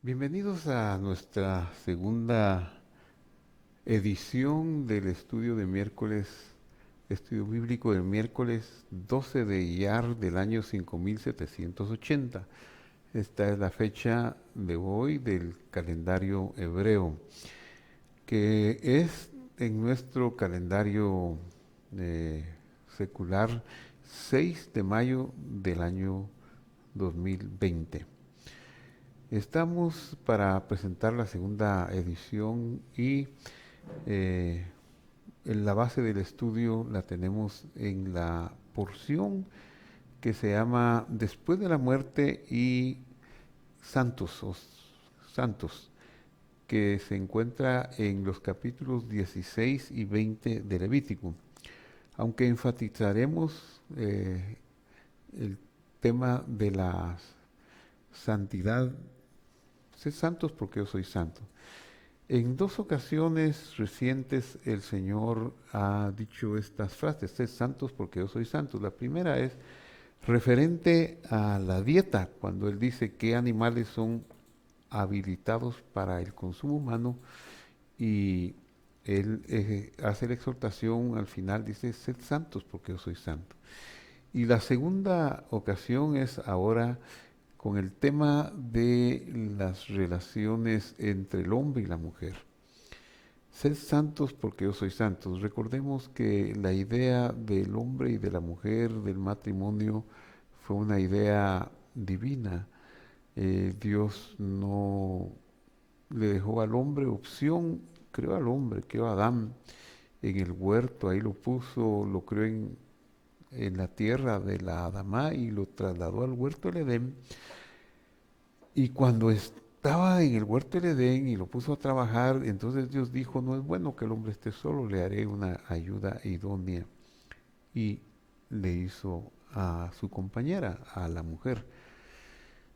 Bienvenidos a nuestra segunda edición del estudio de miércoles, estudio bíblico del miércoles 12 de Iyar del año 5780. Esta es la fecha de hoy del calendario hebreo, que es en nuestro calendario eh, secular 6 de mayo del año 2020. Estamos para presentar la segunda edición y eh, en la base del estudio la tenemos en la porción que se llama Después de la muerte y santos, santos, que se encuentra en los capítulos 16 y 20 de Levítico. Aunque enfatizaremos el tema de la santidad. Sed santos porque yo soy santo. En dos ocasiones recientes el Señor ha dicho estas frases: sed santos porque yo soy santo. La primera es referente a la dieta, cuando Él dice qué animales son habilitados para el consumo humano, y Él hace la exhortación al final, dice: sed santos porque yo soy santo. Y la segunda ocasión es ahora con el tema de las relaciones entre el hombre y la mujer. Sed santos porque yo soy santo. Recordemos que la idea del hombre y de la mujer, del matrimonio, fue una idea divina. Dios no le dejó al hombre opción, creó al hombre, creó a Adán en el huerto, ahí lo puso, lo creó en la tierra de la Adamá y lo trasladó al huerto del Edén. Y cuando estaba en el huerto del Edén y lo puso a trabajar, entonces Dios dijo: no es bueno que el hombre esté solo, le haré una ayuda idónea. Y le hizo a su compañera, a la mujer.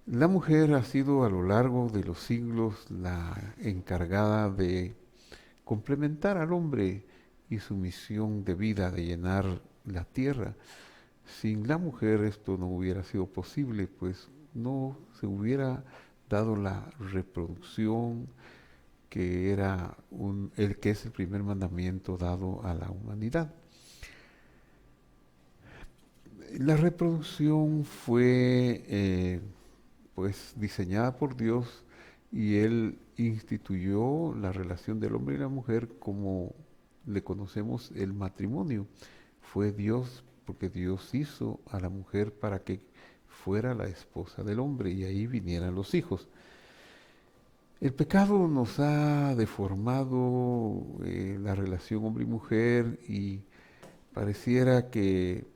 La mujer ha sido a lo largo de los siglos la encargada de complementar al hombre y su misión de vida de llenar la tierra. Sin la mujer esto no hubiera sido posible, pues no se hubiera dado la reproducción el que es el primer mandamiento dado a la humanidad. La reproducción fue pues diseñada por Dios, y Él instituyó la relación del hombre y la mujer como le conocemos el matrimonio. Fue Dios, porque Dios hizo a la mujer para que fuera la esposa del hombre y ahí vinieran los hijos. El pecado nos ha deformado la relación hombre y mujer, y pareciera que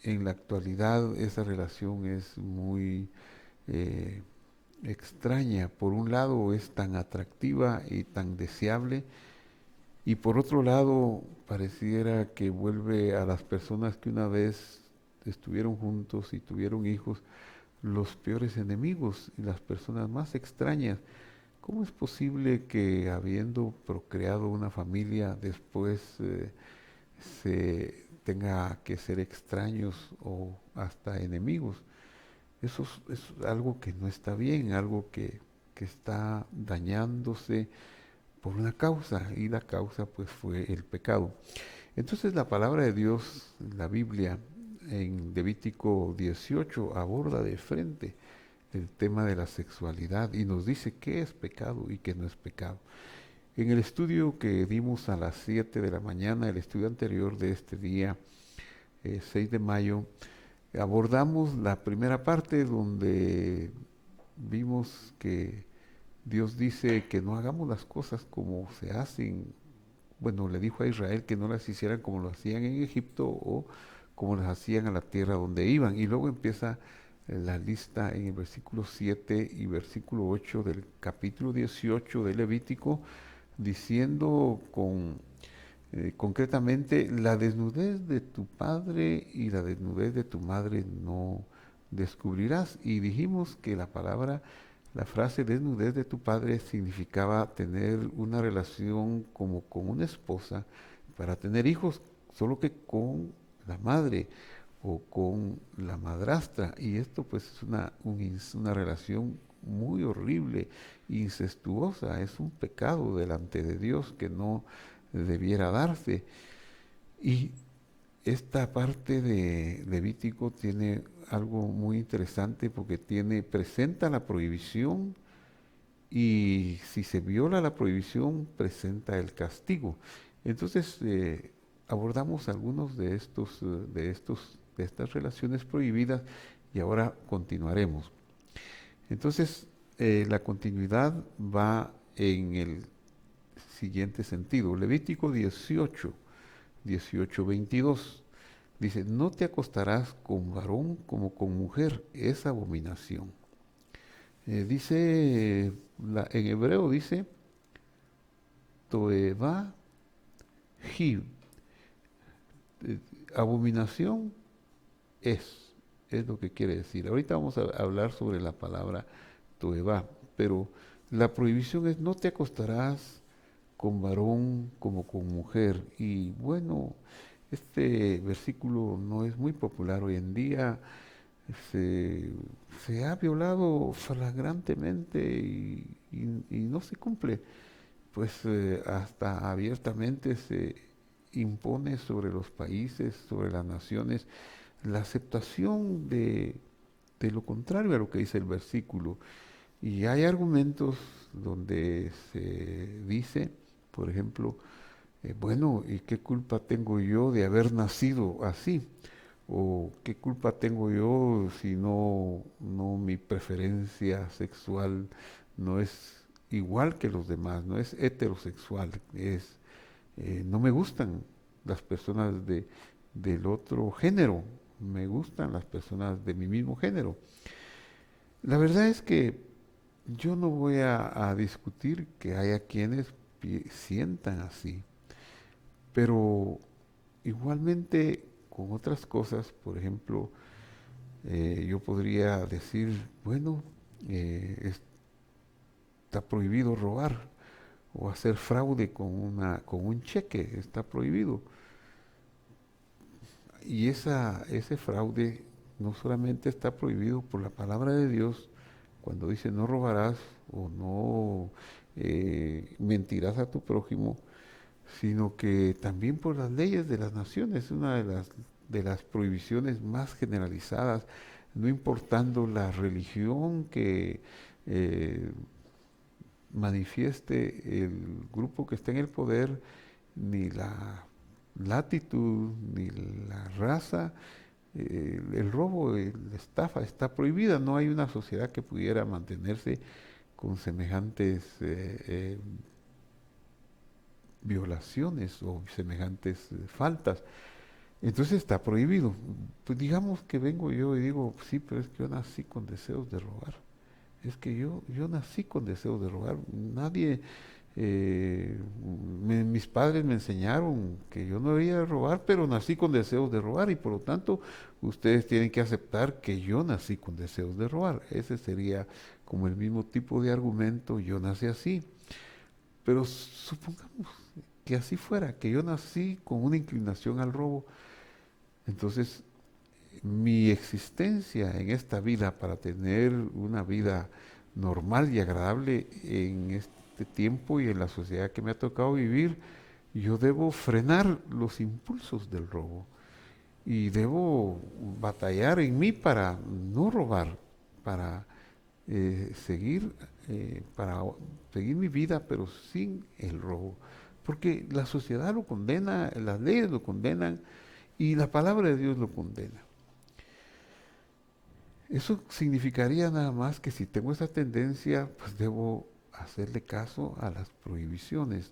en la actualidad esa relación es muy eh, extraña. Por un lado es tan atractiva y tan deseable, y por otro lado pareciera que vuelve a las personas que una vez estuvieron juntos y tuvieron hijos los peores enemigos y las personas más extrañas. ¿Cómo es posible que habiendo procreado una familia después se tenga que ser extraños o hasta enemigos? Eso es algo que no está bien, algo que está dañándose por una causa, y la causa pues fue el pecado. Entonces la palabra de Dios, la Biblia, en Levítico 18 aborda de frente el tema de la sexualidad y nos dice qué es pecado y qué no es pecado. En el estudio que dimos a las 7 de la mañana, el estudio anterior de este día, 6 de mayo, abordamos la primera parte donde vimos que Dios dice que no hagamos las cosas como se hacen. Bueno, le dijo a Israel que no las hicieran como lo hacían en Egipto o como las hacían a la tierra donde iban. Y luego empieza la lista en el versículo 7 y versículo 8 del capítulo 18 de Levítico, diciendo concretamente: la desnudez de tu padre y la desnudez de tu madre no descubrirás. Y dijimos que la frase desnudez de tu padre significaba tener una relación como con una esposa para tener hijos, solo que con la madre o con la madrastra. Y esto pues es una relación muy horrible, incestuosa, es un pecado delante de Dios que no debiera darse. Y esta parte de Levítico tiene algo muy interesante porque presenta la prohibición y si se viola la prohibición, presenta el castigo. Entonces, abordamos algunos de estas relaciones prohibidas y ahora continuaremos. Entonces, la continuidad va en el siguiente sentido. Levítico 18:22. Dice, no te acostarás con varón como con mujer, es abominación. En hebreo dice, Toeva Hiv. Eh, Abominación es lo que quiere decir. Ahorita vamos a hablar sobre la palabra Toeva, pero la prohibición es no te acostarás con varón como con mujer. Y bueno, este versículo no es muy popular hoy en día. Se, se ha violado flagrantemente y no se cumple. Pues hasta abiertamente se impone sobre los países, sobre las naciones, la aceptación de lo contrario a lo que dice el versículo. Y hay argumentos donde se dice, por ejemplo, bueno, ¿y qué culpa tengo yo de haber nacido así? ¿O qué culpa tengo yo si no mi preferencia sexual no es igual que los demás, no es heterosexual, no me gustan las personas del otro género, me gustan las personas de mi mismo género? La verdad es que yo no voy a discutir que haya quienes sientan así, pero igualmente con otras cosas, por ejemplo, yo podría decir, bueno, está prohibido robar o hacer fraude con un cheque, está prohibido. Y ese fraude no solamente está prohibido por la palabra de Dios, cuando dice no robarás o no mentirás a tu prójimo, sino que también por las leyes de las naciones, una de las prohibiciones más generalizadas, no importando la religión que eh, manifieste el grupo que está en el poder, ni la latitud, ni la raza, el robo, la estafa está prohibida. No hay una sociedad que pudiera mantenerse con semejantes violaciones o semejantes faltas. Entonces está prohibido. Pues digamos que vengo yo y digo, sí, pero es que yo nací con deseos de robar. Es que yo nací con deseos de robar. Nadie, mis padres me enseñaron que yo no debía robar, pero nací con deseos de robar y por lo tanto ustedes tienen que aceptar que yo nací con deseos de robar. Ese sería como el mismo tipo de argumento, yo nací así. Pero supongamos que así fuera, que yo nací con una inclinación al robo, entonces mi existencia en esta vida para tener una vida normal y agradable en este tiempo y en la sociedad que me ha tocado vivir, yo debo frenar los impulsos del robo y debo batallar en mí para no robar, para seguir para seguir mi vida, pero sin el robo. Porque la sociedad lo condena, las leyes lo condenan y la palabra de Dios lo condena. Eso significaría nada más que si tengo esa tendencia, pues debo hacerle caso a las prohibiciones,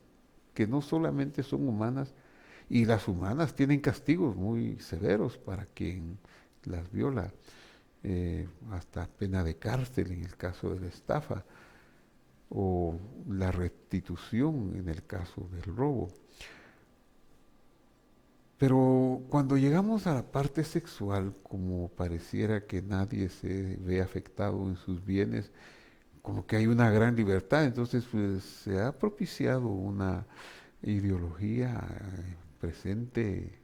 que no solamente son humanas, y las humanas tienen castigos muy severos para quien las viola, hasta pena de cárcel en el caso de la estafa o la restitución en el caso del robo. Pero cuando llegamos a la parte sexual, como pareciera que nadie se ve afectado en sus bienes, como que hay una gran libertad, entonces pues se ha propiciado una ideología presente,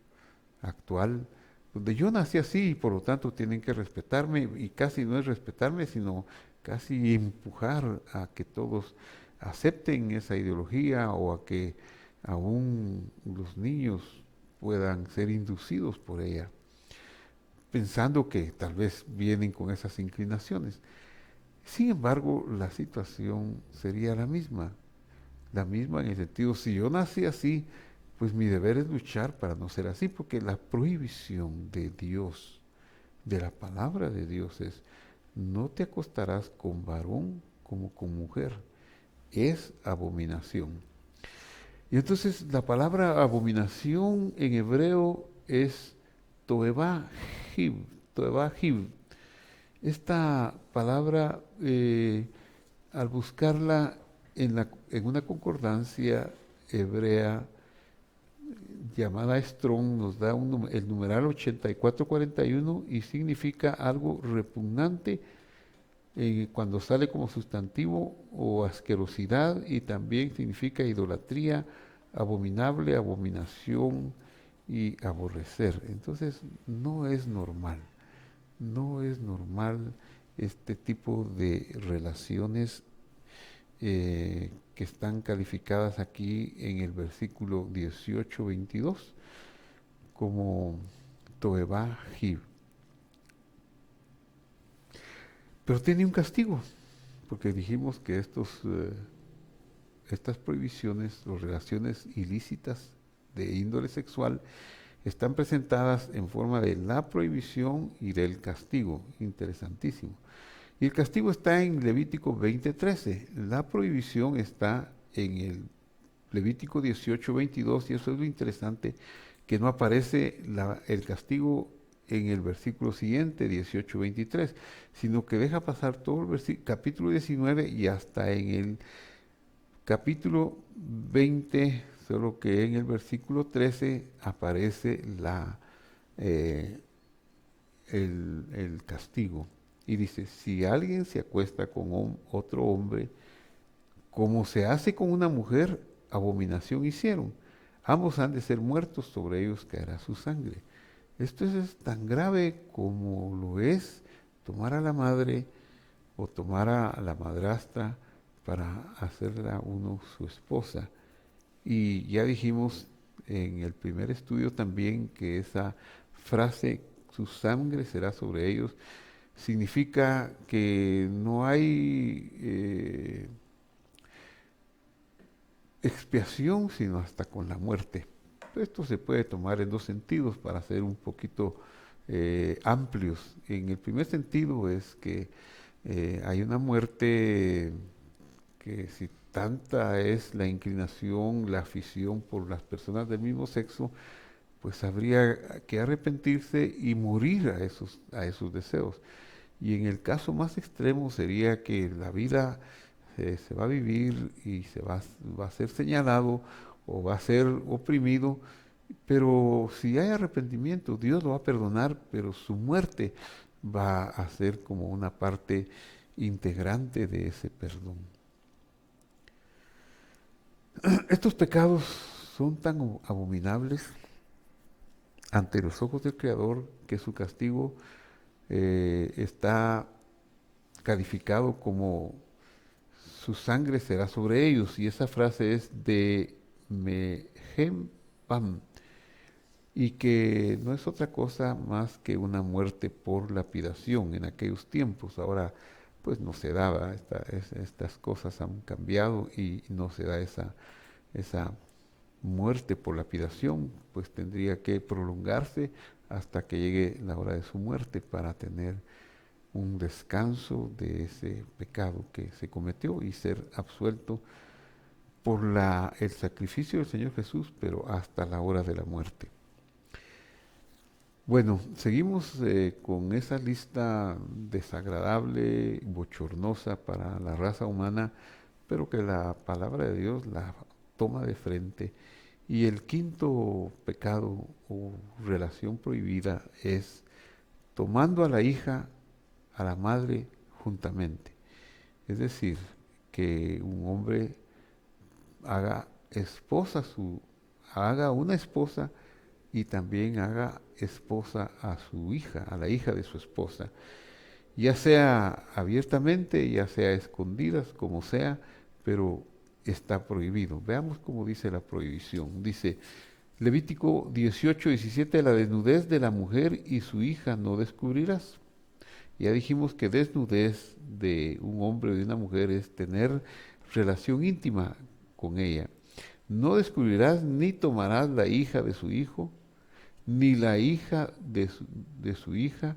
actual, donde yo nací así y por lo tanto tienen que respetarme y casi no es respetarme, sino casi empujar a que todos acepten esa ideología o a que aún los niños puedan ser inducidos por ella, pensando que tal vez vienen con esas inclinaciones. Sin embargo, la situación sería la misma en el sentido, si yo nací así, pues mi deber es luchar para no ser así, porque la prohibición de Dios, de la palabra de Dios es, no te acostarás con varón como con mujer, es abominación. Y entonces la palabra abominación en hebreo es toeva hib, toeva hib. Esta palabra, al buscarla en una concordancia hebrea llamada Strong, nos da el numeral 8441 y significa algo repugnante cuando sale como sustantivo o asquerosidad, y también significa idolatría, abominable, abominación y aborrecer. Entonces no es normal. No es normal este tipo de relaciones que están calificadas aquí en el versículo 18-22 como Toeba Hib. Pero tiene un castigo, porque dijimos que estas prohibiciones o relaciones ilícitas de índole sexual están presentadas en forma de la prohibición y del castigo. Interesantísimo. Y el castigo está en Levítico 20:13. La prohibición está en el Levítico 18:22, y eso es lo interesante, que no aparece el castigo en el versículo siguiente, 18:23, sino que deja pasar todo el capítulo 19 y hasta en el capítulo 20, solo que en el versículo 13 aparece eh, el castigo. Y dice, si alguien se acuesta con otro hombre, como se hace con una mujer, abominación hicieron. Ambos han de ser muertos, sobre ellos caerá su sangre. Esto es tan grave como lo es tomar a la madre o tomar a la madrastra para hacerla uno su esposa. Y ya dijimos en el primer estudio también que esa frase, su sangre será sobre ellos, significa que no hay expiación sino hasta con la muerte. Esto se puede tomar en dos sentidos para ser un poquito amplios. En el primer sentido es que hay una muerte que, si tanta es la inclinación, la afición por las personas del mismo sexo, pues habría que arrepentirse y morir a esos deseos. Y en el caso más extremo sería que la vida se va a vivir y va a ser señalado o va a ser oprimido, pero si hay arrepentimiento, Dios lo va a perdonar, pero su muerte va a ser como una parte integrante de ese perdón. Estos pecados son tan abominables ante los ojos del Creador que su castigo está calificado como su sangre será sobre ellos, y esa frase es de Mehem Pam, y que no es otra cosa más que una muerte por lapidación en aquellos tiempos. Ahora pues no se daba, estas cosas han cambiado y no se da esa muerte por lapidación, pues tendría que prolongarse hasta que llegue la hora de su muerte para tener un descanso de ese pecado que se cometió y ser absuelto por el sacrificio del Señor Jesús, pero hasta la hora de la muerte. Bueno, seguimos con esa lista desagradable, bochornosa para la raza humana, pero que la palabra de Dios la toma de frente. Y el quinto pecado o relación prohibida es tomando a la hija, a la madre juntamente. Es decir, que un hombre haga haga una esposa y también haga esposa a su hija, a la hija de su esposa. ya sea abiertamente, ya sea a escondidas, como sea, pero está prohibido. Veamos cómo dice la prohibición. Dice Levítico 18:17, la desnudez de la mujer y su hija no descubrirás. Ya dijimos que desnudez de un hombre o de una mujer es tener relación íntima con ella. No descubrirás ni tomarás la hija de su hijo, ni la hija de su hija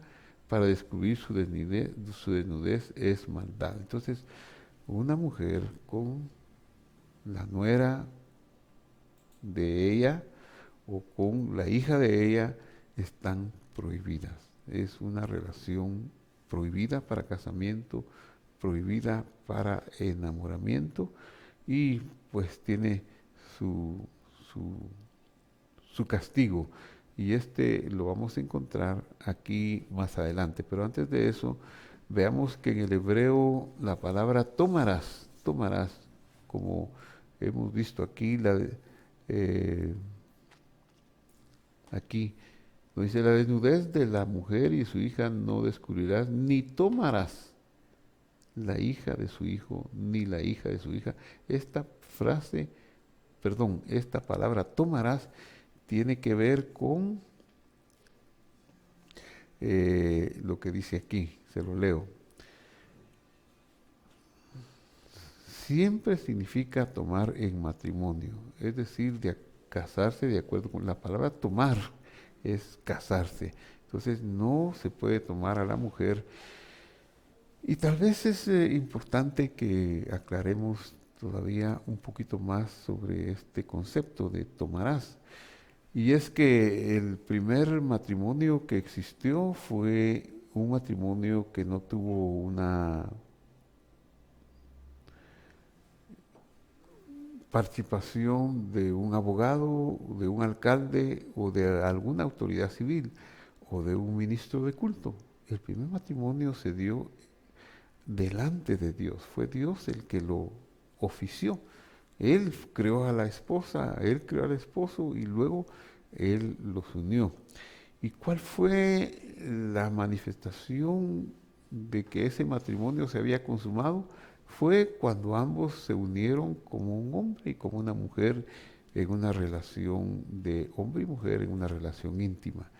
para descubrir su desnudez es maldad. Entonces, una mujer con la nuera de ella o con la hija de ella están prohibidas. Es una relación prohibida para casamiento, prohibida para enamoramiento y pues tiene su, su, su castigo. Y este lo vamos a encontrar aquí más adelante. Pero antes de eso, veamos que en el hebreo la palabra tomarás, tomarás, como hemos visto aquí, eh, aquí, donde dice la desnudez de la mujer y su hija no descubrirás, ni tomarás la hija de su hijo, ni la hija de su hija. Esta frase, perdón, esta palabra tomarás tiene que ver con lo que dice aquí, se lo leo. Siempre significa tomar en matrimonio, es decir, casarse de acuerdo con la palabra tomar, es casarse. Entonces no se puede tomar a la mujer. Y tal vez es importante que aclaremos todavía un poquito más sobre este concepto de tomarás. Y es que el primer matrimonio que existió fue un matrimonio que no tuvo una participación de un abogado, de un alcalde o de alguna autoridad civil o de un ministro de culto. El primer matrimonio se dio delante de Dios, fue Dios el que lo ofició. Él creó a la esposa, él creó al esposo y luego él los unió. ¿Y cuál fue la manifestación de que ese matrimonio se había consumado? Fue cuando ambos se unieron como un hombre y como una mujer en una relación de hombre y mujer, en una relación íntima.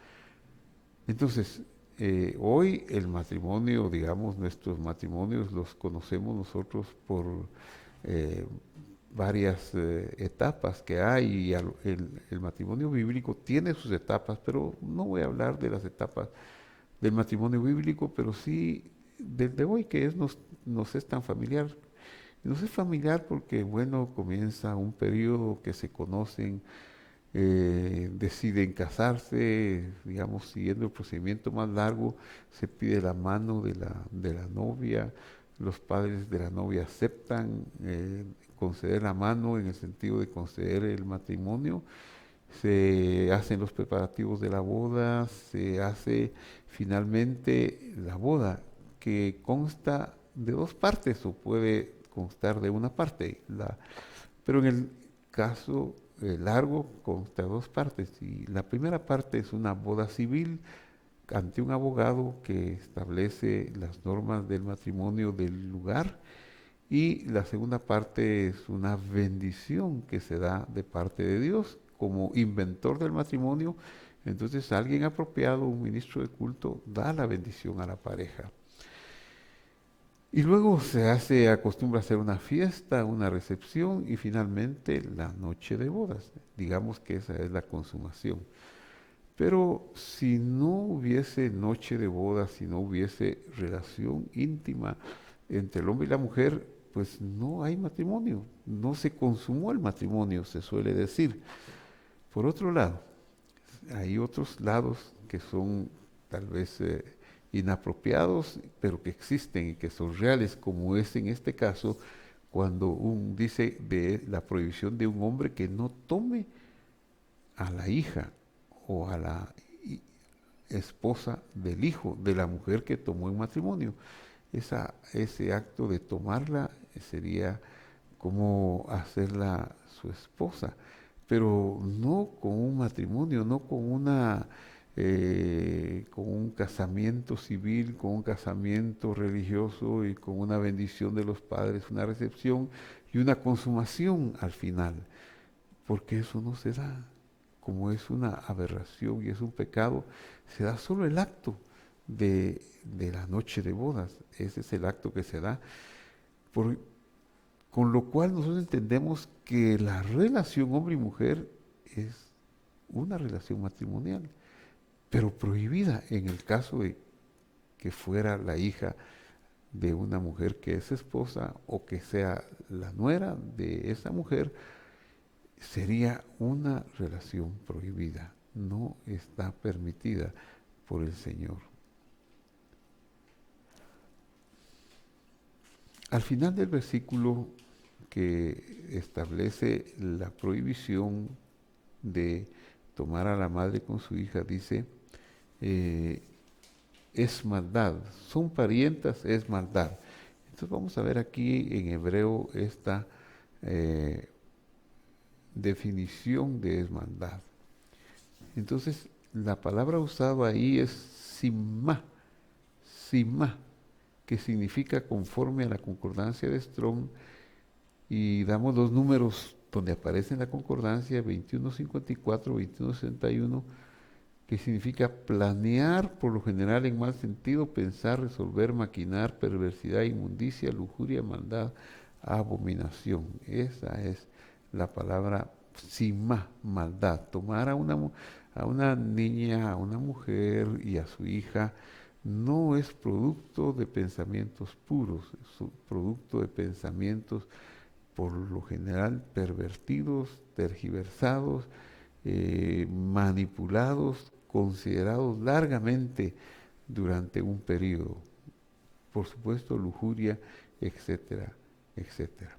Entonces, hoy el matrimonio, digamos, nuestros matrimonios los conocemos nosotros por eh, varias etapas que hay y el matrimonio bíblico tiene sus etapas, pero no voy a hablar de las etapas del matrimonio bíblico, pero sí del de hoy que nos es tan familiar. Nos es familiar porque, bueno, comienza un periodo que se conocen, deciden casarse, digamos, siguiendo el procedimiento más largo, se pide la mano de la novia, los padres de la novia aceptan conceder la mano en el sentido de conceder el matrimonio, se hacen los preparativos de la boda, se hace finalmente la boda, que consta de dos partes o puede constar de una parte, pero en el caso largo consta de dos partes. Y la primera parte es una boda civil ante un abogado que establece las normas del matrimonio del lugar. Y la segunda parte es una bendición que se da de parte de Dios como inventor del matrimonio. Entonces alguien apropiado, un ministro de culto, da la bendición a la pareja. Y luego acostumbra a hacer una fiesta, una recepción y finalmente la noche de bodas. Digamos que esa es la consumación. Pero si no hubiese noche de bodas, si no hubiese relación íntima entre el hombre y la mujer, pues no hay matrimonio, no se consumó el matrimonio, se suele decir. Por otro lado, hay otros lados que son tal vez inapropiados, pero que existen y que son reales, como es en este caso, cuando dice de la prohibición de un hombre que no tome a la hija o a la esposa del hijo de la mujer que tomó en matrimonio. Ese acto de tomarla sería como hacerla su esposa, pero no con un matrimonio, no con una con un casamiento civil, con un casamiento religioso y con una bendición de los padres, una recepción y una consumación al final, porque eso no se da. Como es una aberración y es un pecado, se da solo el acto de la noche de bodas. Ese es el acto que se da. Por, con lo cual nosotros entendemos que la relación hombre y mujer es una relación matrimonial, pero prohibida en el caso de que fuera la hija de una mujer que es esposa o que sea la nuera de esa mujer, sería una relación prohibida, no está permitida por el Señor. Al final del versículo que establece la prohibición de tomar a la madre con su hija, dice, eh, es maldad, son parientas, es maldad. Entonces vamos a ver aquí en hebreo esta eh, definición de es maldad. Entonces la palabra usada ahí es simá, simá, que significa conforme a la concordancia de Strong, y damos dos números donde aparece en la concordancia, 2154, 2161, que significa planear, por lo general en mal sentido, pensar, resolver, maquinar, perversidad, inmundicia, lujuria, maldad, abominación. Esa es la palabra sima, maldad. Tomar a una niña, a una mujer y a su hija no es producto de pensamientos puros, es producto de pensamientos por lo general pervertidos, tergiversados, manipulados, considerados largamente durante un periodo. Por supuesto, lujuria, etcétera, etcétera.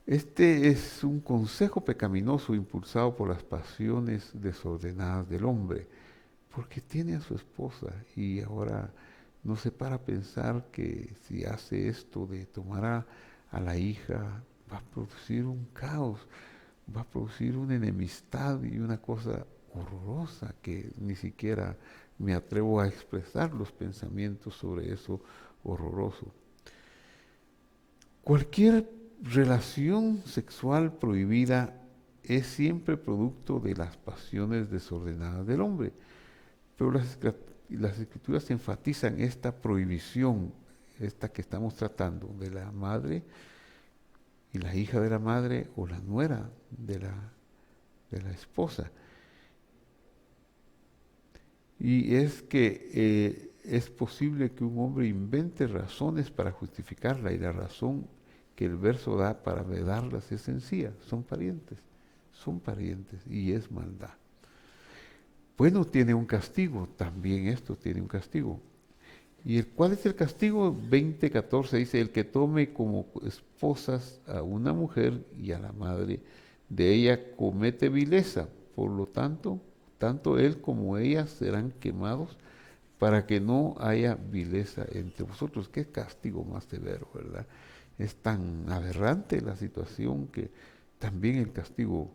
Este es un consejo pecaminoso impulsado por las pasiones desordenadas del hombre, porque tiene a su esposa y ahora no se para a pensar que si hace esto de tomar a la hija, va a producir un caos, va a producir una enemistad y una cosa horrorosa que ni siquiera me atrevo a expresar los pensamientos sobre eso horroroso. Cualquier relación sexual prohibida es siempre producto de las pasiones desordenadas del hombre, pero las escrituras enfatizan esta prohibición, esta que estamos tratando, de la madre y la hija de la madre o la nuera de la esposa. Y es que es posible que un hombre invente razones para justificarla, y la razón que el verso da para vedarlas es sencilla: son parientes y es maldad. Bueno, tiene un castigo, también esto tiene un castigo. ¿Y cuál es el castigo? 20:14 dice: el que tome como esposas a una mujer y a la madre de ella comete vileza, por lo tanto, tanto él como ella serán quemados, para que no haya vileza entre vosotros. Qué castigo más severo, ¿verdad? Es tan aberrante la situación que también el castigo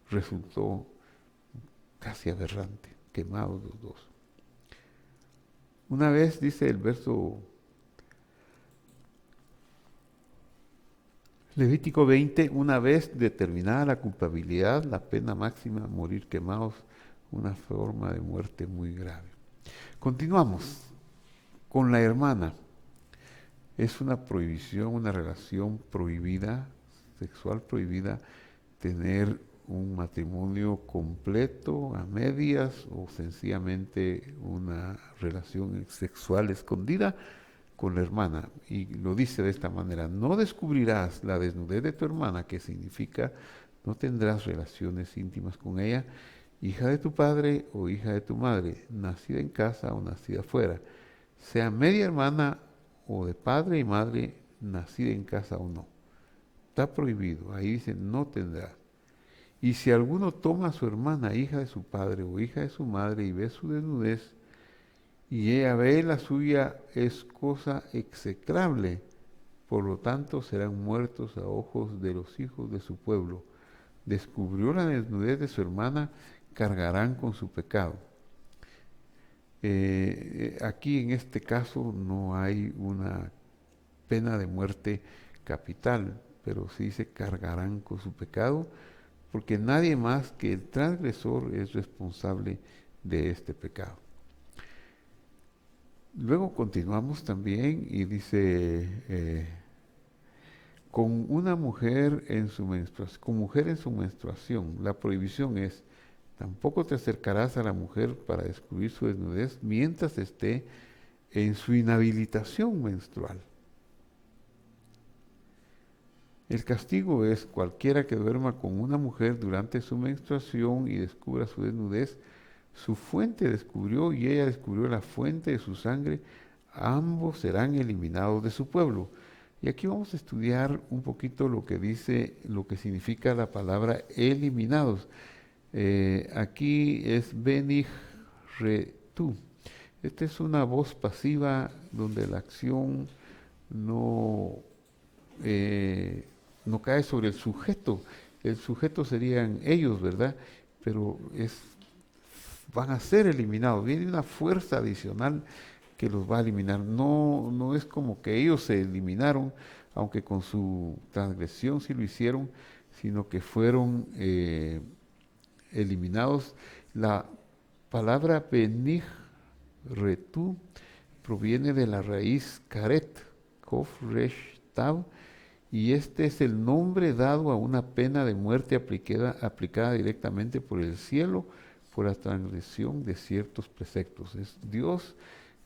resultó casi aberrante, quemados los dos. Una vez, dice el verso Levítico 20, una vez determinada la culpabilidad, la pena máxima, morir quemados, una forma de muerte muy grave. Continuamos con la hermana. Es una prohibición, una relación prohibida, sexual prohibida, tener un matrimonio completo, a medias, o sencillamente una relación sexual escondida con la hermana. Y lo dice de esta manera: no descubrirás la desnudez de tu hermana, que significa no tendrás relaciones íntimas con ella, hija de tu padre o hija de tu madre, nacida en casa o nacida fuera, sea media hermana o de padre y madre, nacida en casa o no. Está prohibido, ahí dice no tendrás. Y si alguno toma a su hermana, hija de su padre o hija de su madre, y ve su desnudez, y ella ve la suya, es cosa execrable, por lo tanto serán muertos a ojos de los hijos de su pueblo. Descubrió la desnudez de su hermana, cargarán con su pecado. Aquí en este caso no hay una pena de muerte capital, pero sí se cargarán con su pecado, porque nadie más que el transgresor es responsable de este pecado. Luego continuamos también y dice, con una mujer en su menstruación, con mujer en su menstruación, la prohibición es, tampoco te acercarás a la mujer para descubrir su desnudez mientras esté en su inhabilitación menstrual. El castigo es cualquiera que duerma con una mujer durante su menstruación y descubra su desnudez, su fuente descubrió y ella descubrió la fuente de su sangre, ambos serán eliminados de su pueblo. Y aquí vamos a estudiar un poquito lo que dice, lo que significa la palabra eliminados. Aquí es benich retu. Esta es una voz pasiva donde la acción no, eh, no cae sobre el sujeto. El sujeto serían ellos, ¿verdad? Pero van a ser eliminados. Viene una fuerza adicional que los va a eliminar. No, no es como que ellos se eliminaron, aunque con su transgresión sí lo hicieron, sino que fueron eliminados. La palabra benich retu proviene de la raíz karet, kof resh tav, y este es el nombre dado a una pena de muerte aplicada directamente por el cielo por la transgresión de ciertos preceptos. Es Dios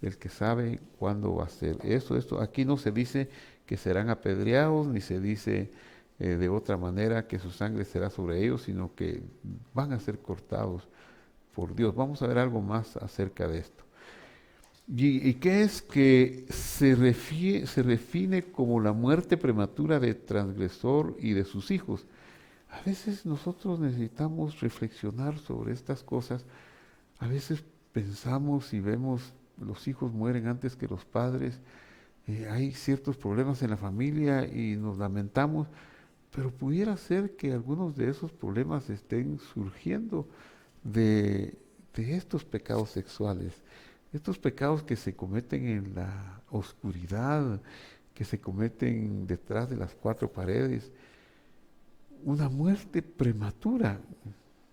el que sabe cuándo va a ser eso. Esto aquí no se dice que serán apedreados, ni se dice de otra manera que su sangre será sobre ellos, sino que van a ser cortados por Dios. Vamos a ver algo más acerca de esto. ¿Y qué es que se define como la muerte prematura de transgresor y de sus hijos? A veces nosotros necesitamos reflexionar sobre estas cosas. A veces pensamos y vemos los hijos mueren antes que los padres. Hay ciertos problemas en la familia y nos lamentamos, pero pudiera ser que algunos de esos problemas estén surgiendo de, de estos pecados sexuales, estos pecados que se cometen en la oscuridad, que se cometen detrás de las cuatro paredes, una muerte prematura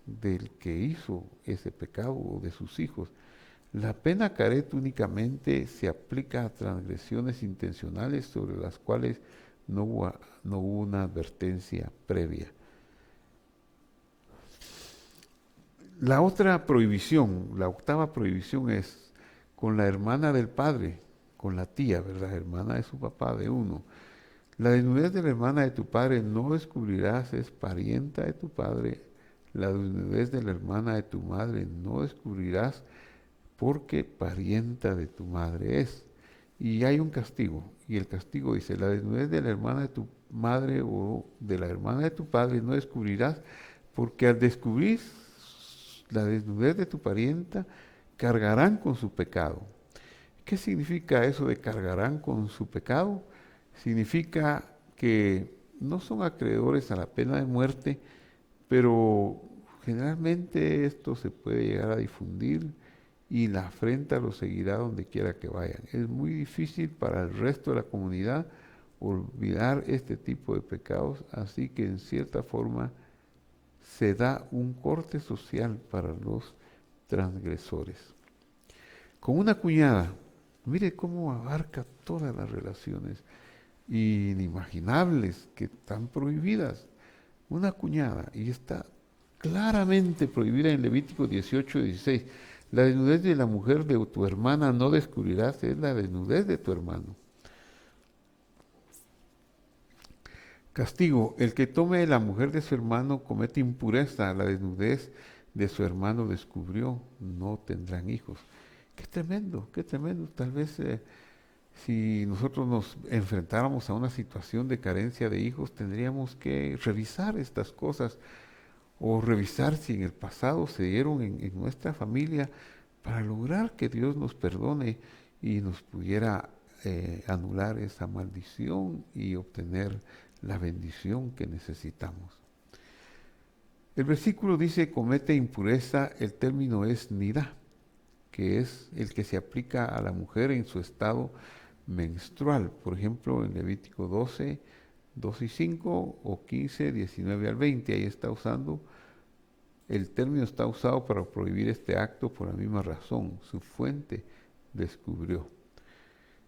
del que hizo ese pecado o de sus hijos. La pena caret únicamente se aplica a transgresiones intencionales sobre las cuales no hubo una advertencia previa. La otra prohibición, la octava prohibición es con la hermana del padre, con la tía, ¿verdad? Hermana de su papá, de uno. La desnudez de la hermana de tu padre no descubrirás, es parienta de tu padre. La desnudez de la hermana de tu madre no descubrirás, porque parienta de tu madre es. Y hay un castigo, y el castigo dice, la desnudez de la hermana de tu madre o de la hermana de tu padre no descubrirás, porque al descubrir la desnudez de tu parienta, cargarán con su pecado. ¿Qué significa eso de cargarán con su pecado? Significa que no son acreedores a la pena de muerte, pero generalmente esto se puede llegar a difundir y la afrenta los seguirá donde quiera que vayan. Es muy difícil para el resto de la comunidad olvidar este tipo de pecados, así que en cierta forma se da un corte social para los transgresores. Con una cuñada, mire cómo abarca todas las relaciones inimaginables que están prohibidas. Una cuñada, y está claramente prohibida en Levítico 18 y 16. La desnudez de la mujer de tu hermana no descubrirás, es la desnudez de tu hermano. Castigo, el que tome la mujer de su hermano comete impureza, la desnudez de su hermano descubrió, no tendrán hijos. Qué tremendo, qué tremendo. Tal vez si nosotros nos enfrentáramos a una situación de carencia de hijos, tendríamos que revisar estas cosas o revisar si en el pasado se dieron en nuestra familia para lograr que Dios nos perdone y nos pudiera anular esa maldición y obtener la bendición que necesitamos. El versículo dice comete impureza, el término es nidá, que es el que se aplica a la mujer en su estado menstrual. Por ejemplo, en Levítico 12, 2 y 5 o 15, 19 al 20, ahí está usando, el término está usado para prohibir este acto por la misma razón, su fuente descubrió.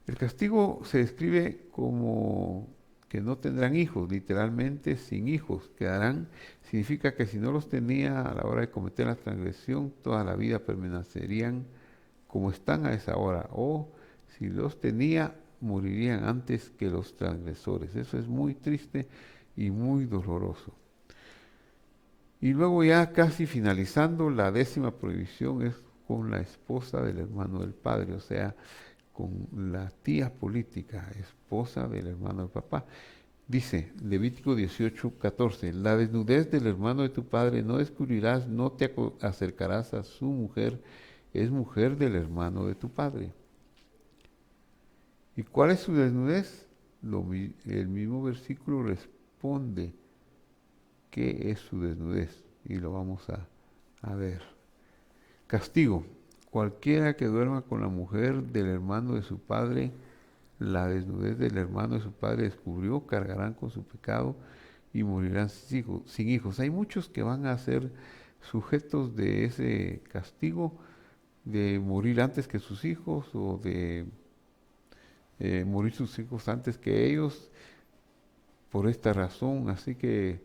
El castigo se describe como que no tendrán hijos, literalmente sin hijos, quedarán, significa que si no los tenía a la hora de cometer la transgresión, toda la vida permanecerían como están a esa hora, o si los tenía, morirían antes que los transgresores. Eso es muy triste y muy doloroso. Y luego ya casi finalizando, la 10ª prohibición es con la esposa del hermano del padre, o sea, con la tía política, esposa del hermano del papá. Dice Levítico 18:14, la desnudez del hermano de tu padre no descubrirás, no te acercarás a su mujer, es mujer del hermano de tu padre. ¿Y cuál es su desnudez? El mismo versículo responde qué es su desnudez y lo vamos a ver. Castigo. Cualquiera que duerma con la mujer del hermano de su padre, la desnudez del hermano de su padre descubrió, cargarán con su pecado y morirán sin hijos. Hay muchos que van a ser sujetos de ese castigo, de morir antes que sus hijos o de morir sus hijos antes que ellos por esta razón. Así que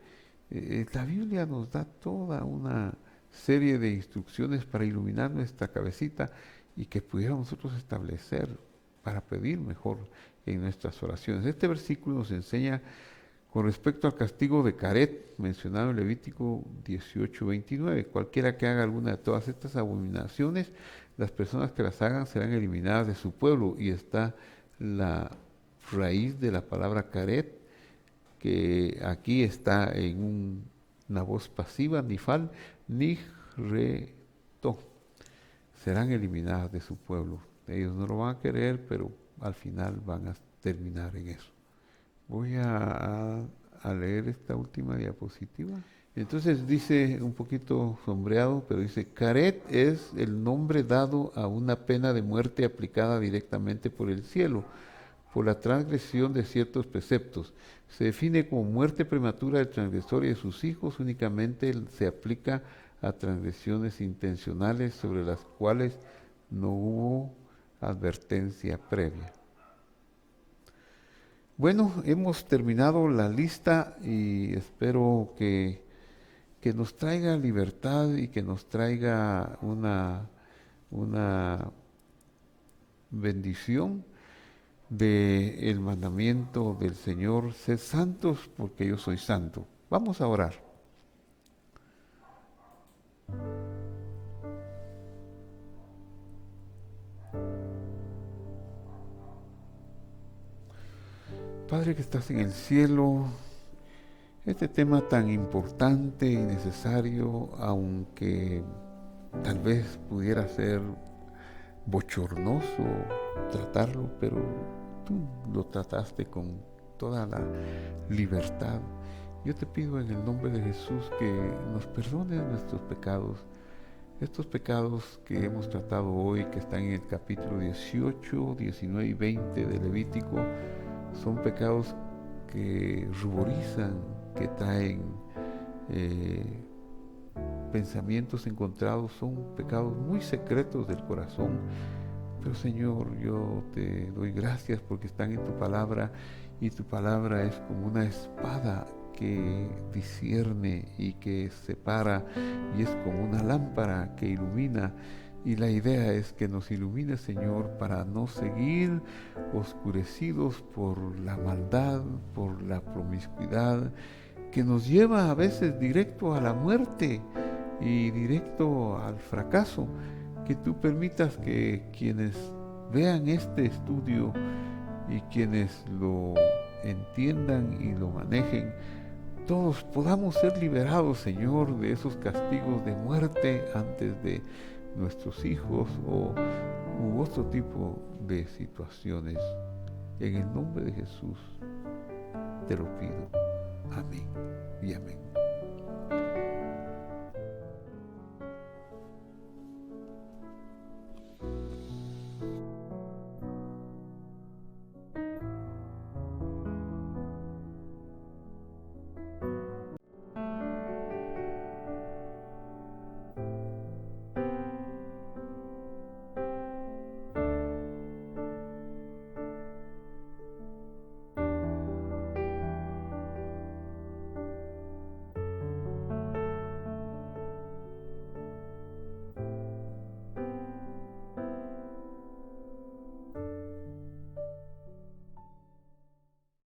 la Biblia nos da toda una serie de instrucciones para iluminar nuestra cabecita y que pudiéramos nosotros establecer para pedir mejor en nuestras oraciones. Este versículo nos enseña con respecto al castigo de Caret, mencionado en Levítico 18:29. Cualquiera que haga alguna de todas estas abominaciones, las personas que las hagan serán eliminadas de su pueblo. Y está la raíz de la palabra Caret, que aquí está en una voz pasiva, nifal, nihreto. Serán eliminadas de su pueblo. Ellos no lo van a querer, pero al final van a terminar en eso. Voy a leer esta última diapositiva. Entonces dice, un poquito sombreado, pero dice, Caret es el nombre dado a una pena de muerte aplicada directamente por el cielo, por la transgresión de ciertos preceptos. Se define como muerte prematura del transgresor y de sus hijos, únicamente se aplica a transgresiones intencionales sobre las cuales no hubo advertencia previa. Bueno, hemos terminado la lista y espero que nos traiga libertad y que nos traiga una bendición del mandamiento del Señor, sed santos porque yo soy santo. Vamos a orar. Padre que estás en el cielo, este tema tan importante y necesario, aunque tal vez pudiera ser bochornoso tratarlo, pero tú lo trataste con toda la libertad. Yo te pido en el nombre de Jesús que nos perdones nuestros pecados, estos pecados que hemos tratado hoy, que están en el capítulo 18, 19 y 20 de Levítico. Son pecados que ruborizan, que traen pensamientos encontrados, son pecados muy secretos del corazón. Pero Señor, yo te doy gracias porque están en tu palabra y tu palabra es como una espada que discierne y que separa y es como una lámpara que ilumina. Y la idea es que nos ilumine, Señor, para no seguir oscurecidos por la maldad, por la promiscuidad, que nos lleva a veces directo a la muerte y directo al fracaso. Que tú permitas que quienes vean este estudio y quienes lo entiendan y lo manejen, todos podamos ser liberados, Señor, de esos castigos de muerte antes de nuestros hijos u otro tipo de situaciones. En el nombre de Jesús te lo pido. Amén y amén.